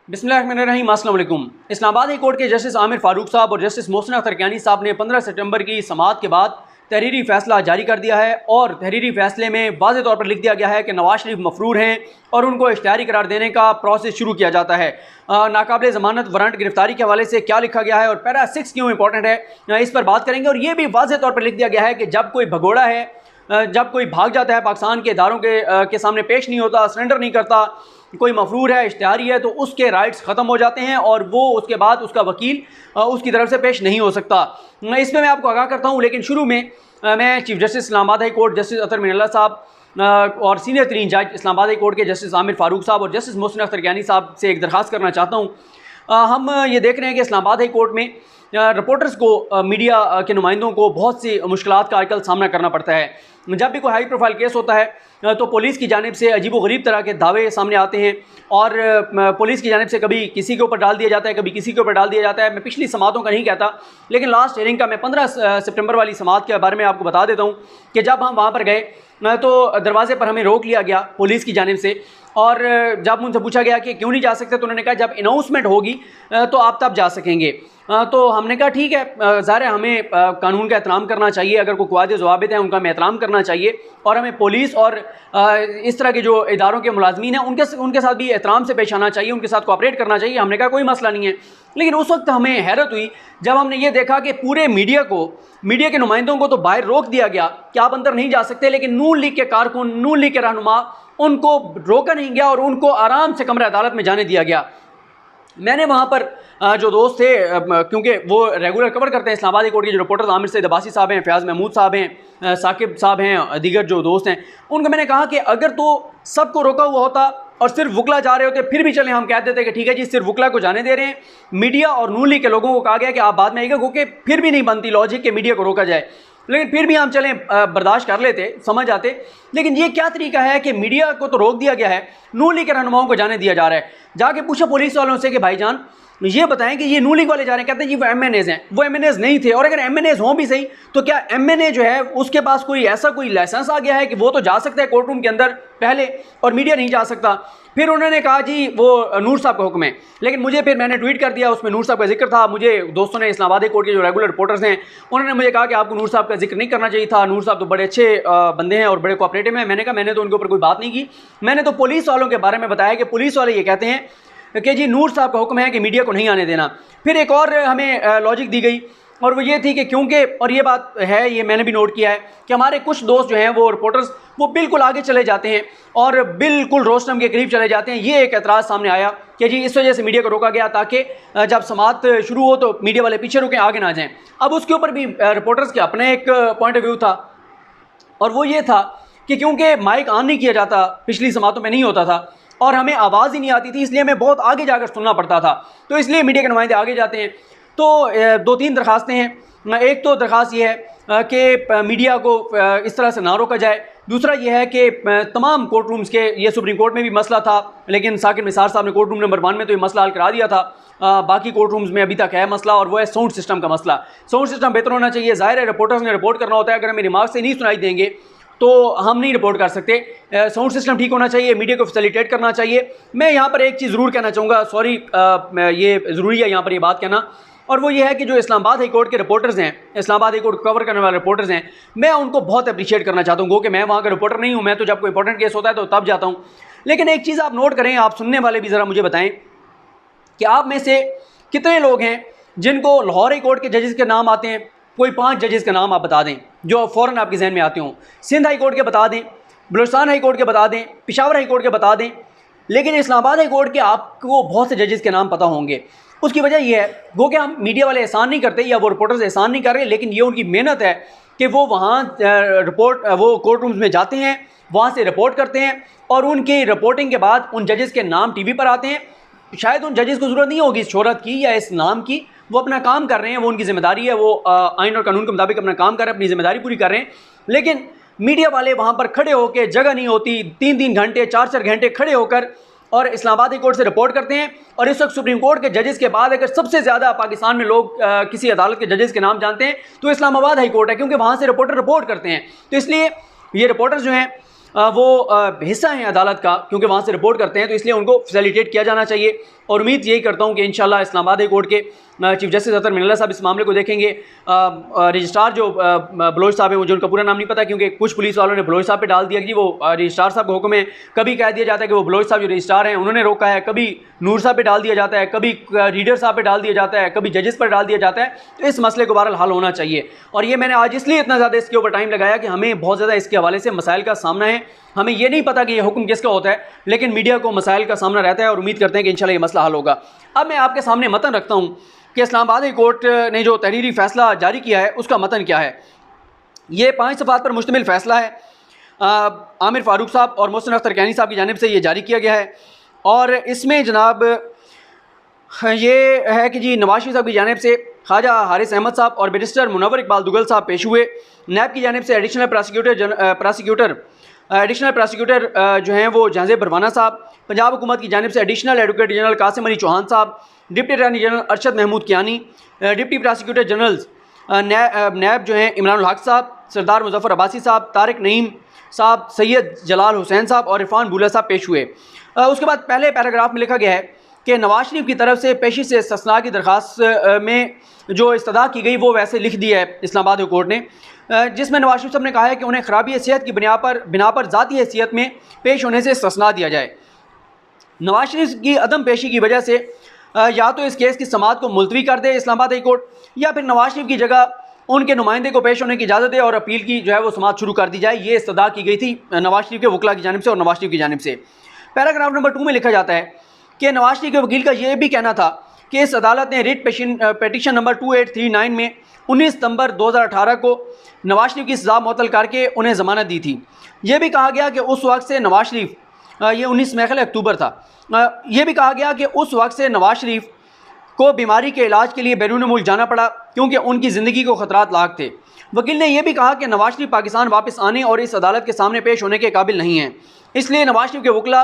बिस्मिल्लाहिर्रहमानिर्रहीम। अस्सलाम वालेकुम। इस्लामाबाद हाई कोर्ट के जस्टिस आमिर फारूक साहब और जस्टिस मोहसिन अख्तर कियानी साहब ने 15 सितंबर की समाअत के बाद तहरीरी फ़ैसला जारी कर दिया है और तहरीरी फ़ैसले में वाज़ेह तौर पर लिख दिया गया है कि नवाज शरीफ मफरूर हैं और उनको इख्तियारी करार देने का प्रोसेस शुरू किया जाता है। नाकाबिल ज़मानत वारंट गिरफ्तारी के हवाले से क्या लिखा गया है और पैरा 6 क्यों इंपॉर्टेंट है, इस पर बात करेंगे। और ये भी वाज़ेह तौर पर लिख दिया गया है कि जब कोई भगोड़ा है, जब कोई भाग जाता है, पाकिस्तान के इदारों के सामने पेश नहीं होता, सरेंडर नहीं करता, कोई मफरूर है, इश्तिहारी है, तो उसके राइट्स ख़त्म हो जाते हैं और वो उसके बाद उसका वकील उसकी तरफ से पेश नहीं हो सकता। इसमें मैं आपको आगाह करता हूँ, लेकिन शुरू में मैं chief justice Islamabad high court justice Athar Minallah साहब और सीनियर तरीन जज इस्लामाबाद हाई कोर्ट के जस्टिस आमिर फारूक साहब और जस्टिस मोहसिन अख्तर कियानी साहब से एक दरख्वास्त करना चाहता हूँ। हम ये देख रहे हैं कि इस्लामाबाद हाई कोर्ट में रिपोर्टर्स को, मीडिया के नुमाइंदों को बहुत सी मुश्किलात का आजकल सामना करना पड़ता है। जब भी कोई हाई प्रोफाइल केस होता है तो पुलिस की जानिब से अजीब व गरीब तरह के दावे सामने आते हैं और पुलिस की जानिब से कभी किसी के ऊपर डाल दिया जाता है, कभी किसी के ऊपर डाल दिया जाता है। मैं पिछली समातों का नहीं कहता, लेकिन लास्ट हियरिंग का मैं 15 सितंबर वाली समात के बारे में आपको बता देता हूँ कि जब हम वहाँ पर गए तो दरवाजे पर हमें रोक लिया गया पुलिस की जानिब से और जब उनसे पूछा गया कि क्यों नहीं जा सकते, तो उन्होंने कहा जब अनाउंसमेंट होगी तो आप तब जा सकेंगे। तो हमने कहा ठीक है, ज़ाहिर है हमें कानून का एहतराम करना चाहिए, अगर कोई क़वायदे ज़वाबित हैं उनका हमें एहतराम करना चाहिए और हमें पुलिस और इस तरह के जो इदारों के मुलाजमीन हैं उनके साथ भी एहतराम से पेश आना चाहिए, उनके साथ कोऑपरेट करना चाहिए। हमने कहा कोई मसला नहीं है। लेकिन उस वक्त हमें हैरत हुई जब हमने ये देखा कि पूरे मीडिया के नुमाइंदों को तो बाहर रोक दिया गया कि आप अंदर नहीं जा सकते, लेकिन नून लीग के कारकुन, नून लीग के रहनुमा, उनको रोका नहीं गया और उनको आराम से कमरे अदालत में जाने दिया गया। मैंने वहाँ पर जो दोस्त थे, क्योंकि वो रेगुलर कवर करते हैं इस्लामाबाद कोर्ट के जो रिपोर्टर्स आमिर सईद अब्बासी साहब हैं, फयाज़ महमूद साहब हैं, साकिब साहब हैं, दीगर जो दोस्त हैं, उनको मैंने कहा कि अगर तो सबको रोका हुआ होता और सिर्फ वकला जा रहे होते फिर भी चलें, हम कह देते कि ठीक है जी सिर्फ वकला को जाने दे रहे हैं। मीडिया और नून लीग के लोगों को कहा गया कि आप बाद में आइएगा, क्योंकि फिर भी नहीं बनती लॉजिक कि मीडिया को रोका जाए, लेकिन फिर भी हम चलें, बर्दाश्त कर लेते, समझ आते। लेकिन ये क्या तरीका है कि मीडिया को तो रोक दिया गया है, नून लीग के रहनुमाओं को जाने दिया जा रहा है। जाके पूछा पुलिस वालों से कि भाईजान ये बताएं कि ये नून लीग वाले जा रहे हैं, कहते हैं जी वो MNAs हैं। वो MNAs नहीं थे, और अगर MNAs हों भी सही तो क्या MNA जो है उसके पास कोई ऐसा कोई लाइसेंस आ गया है कि वो तो जा सकता है कोर्ट रूम के अंदर पहले और मीडिया नहीं जा सकता। फिर उन्होंने कहा जी वो नूर साहब का हुक्म है, लेकिन मुझे फिर मैंने ट्वीट कर दिया, उसमें नूर साहब का जिक्र था। मुझे दोस्तों ने इस्लामाबाद कोर्ट के जो रेगुलर रिपोर्टर्स हैं उन्होंने मुझे कहा कि आपको नूर साहब का जिक्र नहीं करना चाहिए था, नूर साहब तो बड़े अच्छे बंदे हैं और बड़े कोऑपरेटिव हैं। मैंने कहा मैंने तो उनके ऊपर कोई बात नहीं की, मैंने तो पुलिस वालों के बारे में बताया कि पुलिस वाले ये कहते हैं कि जी नूर साहब का हुक्म है कि मीडिया को नहीं आने देना। फिर एक और हमें लॉजिक दी गई और वो ये थी कि क्योंकि, और ये बात है, ये मैंने भी नोट किया है कि हमारे कुछ दोस्त जो हैं वो रिपोर्टर्स वो बिल्कुल आगे चले जाते हैं और बिल्कुल रोस्टम के करीब चले जाते हैं। ये एक एतराज़ सामने आया कि जी इस वजह से मीडिया को रोका गया ताकि जब समात शुरू हो तो मीडिया वाले पीछे रुकें, आगे ना जाएँ। अब उसके ऊपर भी रिपोर्टर्स के अपने एक पॉइंट ऑफ व्यू था और वो ये था कि क्योंकि माइक ऑन नहीं किया जाता, पिछली समातों में नहीं होता था और हमें आवाज़ ही नहीं आती थी, इसलिए हमें बहुत आगे जाकर सुनना पड़ता था, तो इसलिए मीडिया के नुमाइंदे आगे जाते हैं। तो 2-3 दरखास्तें हैं। एक तो दरख्वास्त ये है कि मीडिया को इस तरह से ना रोका जाए। दूसरा ये है कि तमाम कोर्ट रूम्स के, ये सुप्रीम कोर्ट में भी मसला था, लेकिन साकिब निसार साहब ने कोर्ट रूम नंबर 1 में तो ये मसला हल करा दिया था। बाकी कोर्ट रूम्स में अभी तक है मसला और वो है साउंड सिस्टम का मसला। साउंड सिस्टम बेहतर होना चाहिए। ज़ाहिर है रिपोर्टर्स ने रिपोर्ट करना होता है, अगर हमें दिमाग से नहीं सुनाई देंगे तो हम नहीं रिपोर्ट कर सकते। साउंड सिस्टम ठीक होना चाहिए, मीडिया को फैसिलिटेट करना चाहिए। मैं यहाँ पर एक चीज़ ज़रूर कहना चाहूँगा, सॉरी, ये ज़रूरी है यहाँ पर ये बात कहना, और वो ये है कि जो इस्लामाबाद हाई कोर्ट के रिपोर्टर्स हैं, इस्लामाबाद हाई कोर्ट कवर करने वाले रिपोर्टर्स हैं, मैं उनको बहुत अप्रिशिएट करना चाहता हूँ। क्योंकि मैं वहाँ का रिपोर्टर नहीं हूँ, मैं तो जब कोई इंपॉर्टेंट केस होता है तो तब जाता हूँ। लेकिन एक चीज़ आप नोट करें, आप सुनने वाले भी ज़रा मुझे बताएं कि आप में से कितने लोग हैं जिनको लाहौर हाई कोर्ट के जजेस के नाम आते हैं। कोई 5 जजेस के नाम आप बता दें जो फ़ौरन आपके जहन में आते हों। सिंध हाई कोर्ट के बता दें, बलूचिस्तान हाई कोर्ट के बता दें, पेशावर हाई कोर्ट के बता दें। लेकिन इस्लामाबाद हाई कोर्ट के आपको बहुत से जजेस के नाम पता होंगे। उसकी वजह यह है, गो कि हम मीडिया वाले एहसान नहीं करते या वो रिपोर्टर्स एहसान नहीं कर रहे, लेकिन ये उनकी मेहनत है कि वो वहाँ वो कोर्ट रूम्स में जाते हैं, वहाँ से रिपोर्ट करते हैं और उनकी रिपोर्टिंग के बाद उन जजेस के नाम TV पर आते हैं। शायद उन जजेस को ज़रूरत नहीं होगी इस शोहरत की या इस नाम की, वो अपना काम कर रहे हैं, वो उनकी ज़िम्मेदारी है, वो आइन और कानून के मुताबिक अपना काम कर रहे हैं, अपनी ज़िम्मेदारी पूरी कर रहे हैं। लेकिन मीडिया वाले वहाँ पर खड़े होकर, जगह नहीं होती, 3-3 घंटे 4-4 घंटे खड़े होकर और इस्लामाबाद हाई कोर्ट से रिपोर्ट करते हैं। और इस वक्त सुप्रीम कोर्ट के जजेस के बाद अगर सबसे ज़्यादा पाकिस्तान में लोग किसी अदालत के जजेस के नाम जानते हैं तो इस्लामाबाद हाई कोर्ट है, क्योंकि वहाँ से रिपोर्टर रिपोर्ट करते हैं। तो इसलिए ये रिपोर्टर्स जो हैं वो हिस्सा हैं अदालत का, क्योंकि वहाँ से रिपोर्ट करते हैं, तो इसलिए उनको फैसिलिटेट किया जाना चाहिए। और उम्मीद यही करता हूँ कि इंशाल्लाह इस्लामाबाद हाई कोर्ट के चीफ जस्टिस अतर मिनल्ला साहब इस मामले को देखेंगे। रजिस्ट्रार जो बलोच साहब हैं, मुझे उनका पूरा नाम नहीं पता, क्योंकि कुछ पुलिस वालों ने बलोच साहब पे डाल दिया कि वो रजिस्ट्रार साहब का हुक्म है। कभी कह दिया जाता है कि वो बलोच साहब जो रजिस्ट्रार हैं उन्होंने रोका है, कभी नूर साहब पे डाल दिया जाता है, कभी रीडर साहब पे डाल दिया जाता है, कभी जजेस पर डाल दिया जाता है। तो इस मसले को बहरहाल हल होना चाहिए। और ये मैंने आज इसलिए इतना ज़्यादा इसके ऊपर टाइम लगाया कि हमें बहुत ज़्यादा इसके हवाले से मसाइल का सामना है। हमें ये नहीं पता कि ये हुक्म किसका होता है, लेकिन मीडिया को मसाइल का सामना रहता है और उम्मीद करते हैं कि इंशाल्लाह ये मसला हल होगा। अब मैं आपके सामने मतन रखता हूँ कि इस्लामाबाद हाई कोर्ट ने जो तहरीरी फ़ैसला जारी किया है उसका मतन क्या है। ये 5 सफ़ात पर मुश्तमिल फ़ैसला है। आमिर फ़ारूक साहब और मोहसिन अख्तर कैनी साहब की जानिब से ये जारी किया गया है। और इसमें जनाब ये है कि जी नवाज शरीफ साहब की जानिब से ख्वाजा हारिस अहमद साहब और बैरिस्टर मुनव्वर इकबाल दुगल साहब पेश हुए। नैब की जानिब से एडिशनल प्रोसिक्यूटर जो हैं वो जहांज़ेब बरवाना साहब, पंजाब हुकूमत की जानिब से additional advocate general Qasim Ali Chauhan साहब, deputy attorney general Arshad Mahmood Kiyani, deputy prosecutor generals नैब जो हैं इमरान हक साहब, सरदार मुजफ्फर अब्बासी साहब, तारिक नईम साहब, सैयद जलाल हुसैन साहब और इरफान बुला साहब पेश हुए। उसके बाद पहले पैराग्राफ में लिखा गया है कि नवाज शरीफ की तरफ से पेशी से इस्तिस्ना की दरख्वास्त में जो इस्तदा की गई वो वैसे लिख दी है इस्लामाबाद हाई कोर्ट ने, जिसमें नवाज शरीफ साहब ने कहा है कि उन्हें खराबी हैसियत की बिना पर ज़ाती हैसियत में पेश होने से इस्तिस्ना दिया जाए। नवाज शरीफ की अदम पेशी की वजह से या तो इस केस की समाअत को मुलतवी कर दे इस्लामाबाद हाई कोर्ट, या फिर नवाज शरीफ की जगह उनके नुमाइंदे को पेश होने की इजाज़त दे और अपील की जो है वो समाअत शुरू कर दी जाए। ये इस्तदा की गई थी नवाज शरीफ के वकला की जानिब से और नवाज शरीफ की जानिब से। पैराग्राफ नंबर 2 में लिखा जाता है कि नवाज शरीफ के वकील का यह भी कहना था कि इस अदालत ने रिट पेटिशन नंबर 2839 में 19 सितंबर 2018 को नवाज शरीफ की सज़ा मुअत्तल करके उन्हें ज़मानत दी थी। यह भी कहा गया कि उस वक्त से नवाज शरीफ ये 19 मेखल अक्टूबर था। यह भी कहा गया कि उस वक्त से नवाज शरीफ को बीमारी के इलाज के लिए बैरून मुल्क जाना पड़ा क्योंकि उनकी ज़िंदगी को ख़तरात लाक थे। वकील ने यह भी कहा कि नवाज शरीफ पाकिस्तान वापस आने और इस अदालत के सामने पेश होने के काबिल नहीं हैं, इसलिए नवाज शरीफ के वकला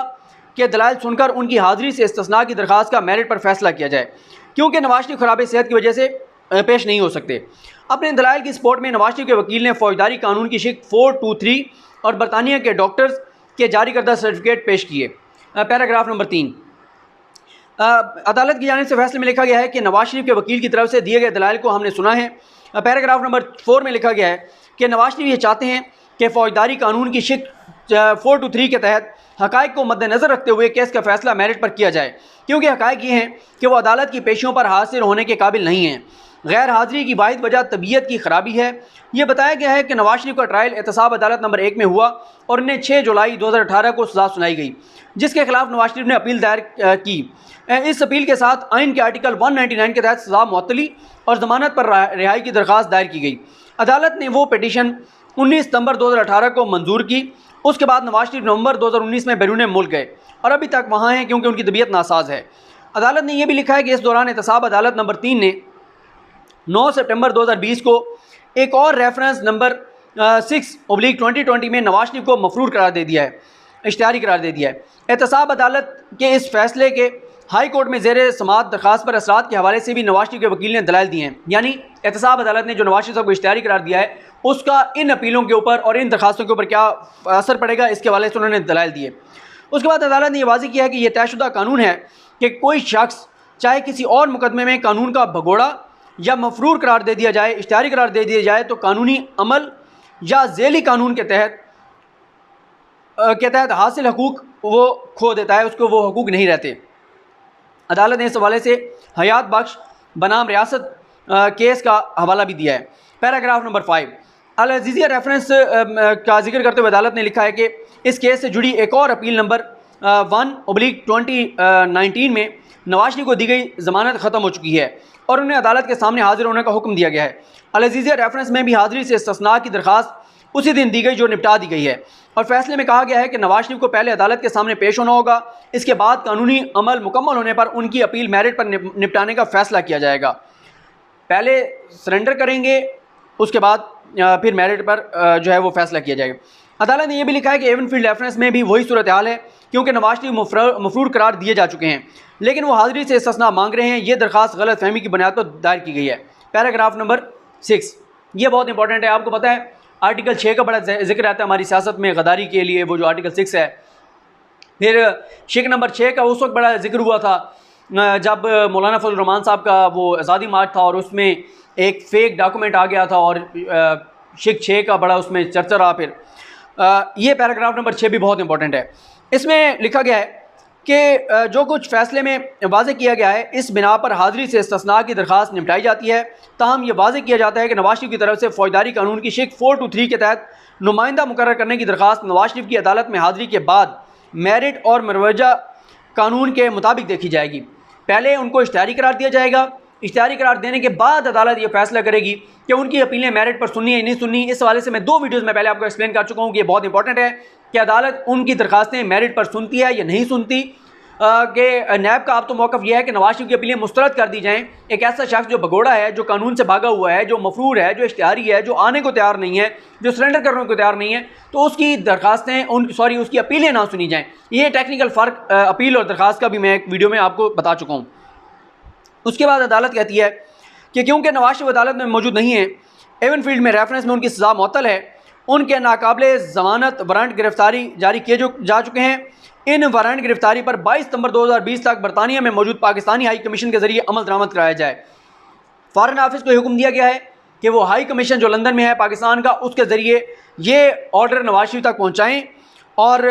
के दलाइल सुनकर उनकी हाज़िरी से इस्तिस्ना की दरख्वास्त का मेरिट पर फैसला किया जाए, क्योंकि नवाज शरीफ खराब सेहत की वजह से पेश नहीं हो सकते। अपने दलाइल की सपोर्ट में नवाज शरीफ के वकील ने फौजदारी कानून की शिक 423 और बरतानिया के डॉक्टर्स के जारी करदा सर्टिफिकेट पेश किए। पैराग्राफ नंबर 3 अदालत की जानिब से फैसले में लिखा गया है कि नवाज शरीफ के वकील की तरफ से दिए गए दलाइल को हमने सुना है। पैराग्राफ नंबर 4 में लिखा गया है कि नवाज शरीफ ये चाहते हैं कि फौजदारी कानून की शिक 423 के तहत हक़ाइक़ को मद्देनज़र रखते हुए केस का फैसला मेरिट पर किया जाए, क्योंकि हक़ाइक़ ये हैं कि वो अदालत की पेशियों पर हाजिर होने के काबिल नहीं हैं। गैर हाज़िरी की वाहिद वजह तबीयत की ख़राबी है। ये बताया गया है कि नवाज शरीफ का ट्रायल एहतसाब अदालत नंबर 1 में हुआ और उन्हें 6 जुलाई 2018 को सज़ा सुनाई गई, जिसके खिलाफ नवाज शरीफ ने अपील दायर की। इस अपील के साथ आइन के आर्टिकल 199 के तहत सज़ा मुअत्तली और ज़मानत पर रिहाई की दरख्वास्त दायर की गई। अदालत ने वो पिटीशन 19 सितंबर 2018 को मंजूर की। उसके बाद नवाज शरीफ नवंबर 2019 में बैरून मुल्क गए और अभी तक वहाँ हैं क्योंकि उनकी तबीयत नासाज है। अदालत ने यह भी लिखा है कि इस दौरान एहतसाब अदालत नंबर 3 ने 9 सितंबर 2020 को एक और रेफरेंस नंबर 6/2020 में नवाज शरीफ को मफरूर करार दे दिया है, इश्तिहारी करार दे दिया है। एहतसाब अदालत के इस फैसले के हाई कोर्ट में ज़ेर समाअत दरख्वास्त पर असरात के हवाले से भी नवाज शरीफ के वकील ने दलाइल दिए हैं। यानी एहतसाब अदालत ने जो नवाज शरीफ साहब को इश्तिहारी करार दिया है उसका इन अपीलों के ऊपर और इन दरखास्तों के ऊपर क्या असर पड़ेगा, इसके हवाले से उन्होंने दलाइल दिए। उसके बाद अदालत ने यह वाज़ेह किया है कि यह तयशुदा कानून है कि कोई शख्स चाहे किसी और मुकदमे में कानून का भगोड़ा या मफरूर करार दे दिया जाए, इश्तिहारी करार दे दिया जाए, तो कानूनी अमल या झेली कानून के तहत हासिल हकूक़ वो खो देता है, उसको वो हकूक़ नहीं रहते। अदालत ने इस हवाले से हयात बख्श बनाम रियासत केस का हवाला भी दिया है। पैराग्राफ नंबर 5 अल अज़ीज़िया रेफरेंस का जिक्र करते हुए अदालत ने लिखा है कि इस केस से जुड़ी एक और अपील नंबर 1/2019 में नवाज शरीफ को दी गई ज़मानत ख़त्म हो चुकी है और उन्हें अदालत के सामने हाजिर होने का हुक्म दिया गया है। अल अज़ीज़िया रेफरेंस में भी हाजिरी से इस्तिस्ना की दरख्वास्त उसी दिन दी गई जो निपटा दी गई है और फैसले में कहा गया है कि नवाज शरीफ को पहले अदालत के सामने पेश होना होगा, इसके बाद कानूनी अमल मुकम्मल होने पर उनकी अपील मेरिट पर निपटाने का फ़ैसला किया जाएगा। पहले सरेंडर करेंगे, उसके बाद फिर मेरिट पर जो है वो फैसला किया जाएगा। अदालत ने यह भी लिखा है कि एवन फील्ड रेफरेंस में भी वही सूरत हाल है, क्योंकि नवाज शरीफ मफरूर करार दिए जा चुके हैं लेकिन वो हाजिरी से इस्तिस्ना मांग रहे हैं। ये दरख्वास्त गलत फहमी की बुनियाद पर दायर की गई है। पैराग्राफ नंबर 6 ये बहुत इंपॉर्टेंट है। आपको पता है आर्टिकल 6 का बड़ा जिक्र आता है हमारी सियासत में गद्दारी के लिए, वो जो आर्टिकल 6 है। फिर शिक नंबर 6 का उस वक्त बड़ा जिक्र हुआ था जब मौलाना फजल रहमान साहब का वो आज़ादी मार्च था और उसमें एक फ़ेक डॉक्यूमेंट आ गया था और शिक 6 का बड़ा उसमें चर्चा रहा। फिर ये पैराग्राफ नंबर 6 भी बहुत इंपॉर्टेंट है। इसमें लिखा गया है कि जो कुछ फ़ैसले में वाज़े किया गया है इस बिना पर हाज़िरी से इस्तिस्ना की दरख्वास्त निपटाई जाती है। ताहम ये वाज़े किया जाता है कि नवाज शरीफ की तरफ से फ़ौजदारी कानून की शिक 423 के तहत नुमाइंदा मुकर्रर करने की दरख्वास्त नवाज शरीफ की अदालत में हाज़िरी के बाद मेरिट और मरवजा कानून के मुताबिक देखी जाएगी। पहले उनको इश्तिहारी करार दिया जाएगा, इश्तिहारी करार देने के बाद अदालत ये फैसला करेगी कि उनकी अपीलें मेरिट पर सुननी है या नहीं सुननी। इस हवाले से मैं 2 वीडियोज़ में पहले आपको एक्सप्लेन कर चुका हूँ कि ये बहुत इंपॉर्टेंट है कि अदालत उनकी दरखास्तें मेरिट पर सुनती है या नहीं सुनती। कि नैब का अब तो मौक़िफ़ यह है कि नवाज शरीफ की अपीलें मुस्तरद कर दी जाएँ। एक ऐसा शख्स जो भगोड़ा है, जो कानून से भागा हुआ है, जो मफरूर है, जो इश्तिहारी है, जो आने को तैयार नहीं है, जो सरेंडर करने को तैयार नहीं है, तो उसकी दरखास्तें उसकी अपीलें ना सुनी जाएँ। ये टेक्निकल फ़र्क अपील और दरखास्त का भी मैं एक वीडियो में आपको बता चुका हूँ। उसके बाद अदालत कहती है कि क्योंकि नवाज शरीफ अदालत में मौजूद नहीं है, एवनफील्ड में रेफरेंस में उनकी सज़ा मुअत्तल है, उनके नाकाबिले ज़मानत वारंट गिरफ्तारी जारी किए जा चुके हैं। इन वारंट गिरफ्तारी पर 22 सितंबर 2020 तक बरतानिया में मौजूद पाकिस्तानी हाई कमीशन के ज़रिए अमल दरामद कराया जाए। फ़ॉरेन ऑफिस को हुक्म दिया गया है कि वो हाई कमीशन जो लंदन में है पाकिस्तान का, उसके ज़रिए ये ऑर्डर नवाज शरीफ तक पहुँचाएँ। और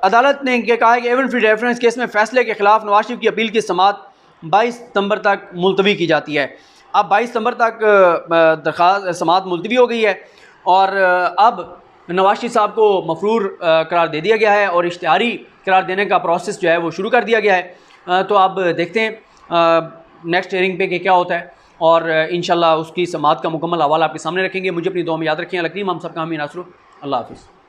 अदालत ने कहा है कि एवनफील्ड रेफरेंस केस में फ़ैसले के ख़िलाफ़ नवाज शरीफ की अपील की समाअत 22 सितंबर तक मुलतवी की जाती है। अब 22 सितंबर तक दरख्वास्त समाअत मुलतवी हो गई है और अब नवाज शरीफ साहब को मफरूर करार दे दिया गया है और इश्तिहारी करार देने का प्रोसेस जो है वो शुरू कर दिया गया है। तो अब देखते हैं नेक्स्ट हियरिंग पे कि क्या होता है और इंशाल्लाह उसकी समाअत का मुकम्मल हवाला आपके सामने रखेंगे। मुझे अपनी दुआ में याद रखें। अल करीम हम सबका हामी नासरू। अल्लाह हाफ़िज़।